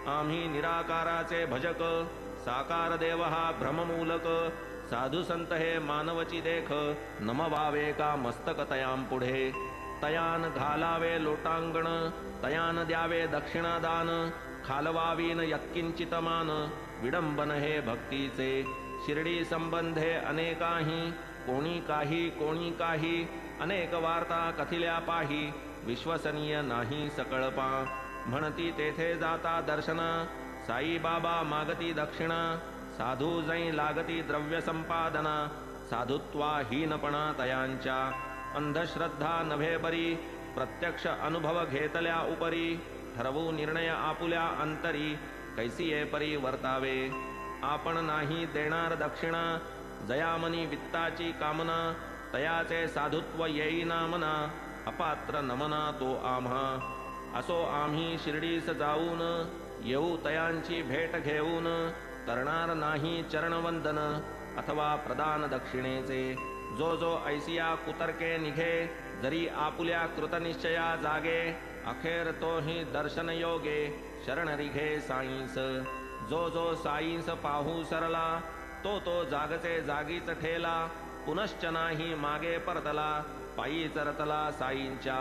आम्ही निराकाराचे भजक, साकार देव हा भ्रममूलक, साधू संत हे मानवची देख, नमवावे का मस्तक तयां पुढे, तयान घालावे लोटांगण, तयान द्यावे दक्षिणादान, खालवावीन यत्किंचित मान, विडंबन हे भक्तीचे, शिर्डी संबंधे अनेकाही, कोणी काही, अनेक वार्ता कथिल्या पाही, विश्वसनीय नाही सकळपा, म्हणती तेथे जाता दर्शना, साई बाबा मागती दक्षिणा, साधू जै लागती द्रव्य संपादना, साधुत्वाहीनपणा तयांच्या, अंधश्रद्धा नव्हे बरी, प्रत्यक्ष अनुभव घेतल्या उपरी, ठरवू निर्णय आपुल्या अंतरी, कैसिये परी वर्तावे, आपण नाही देणार दक्षिणा, जयामनी वित्ताची कामना, तयाचे साधुत्व येईना मना, अपात्र नमना तो आम्हा, असो आम्ही शिर्डीस जाऊन, येऊ तयांची भेट घेऊन, करणार नाही चरणवंदन, अथवा प्रदान दक्षिणेचे, जो जो ऐसिया कुतर्के निघे, जरी आपुल्या कृतनिश्चया जागे, अखेर तोही दर्शन योगे, शरण रिघे साईंस, जो जो साईंस पाहू सरला, तो तो जागचे जागीच ठेला, पुनश्च नाही मागे परतला, पायी चरतला साईंच्या,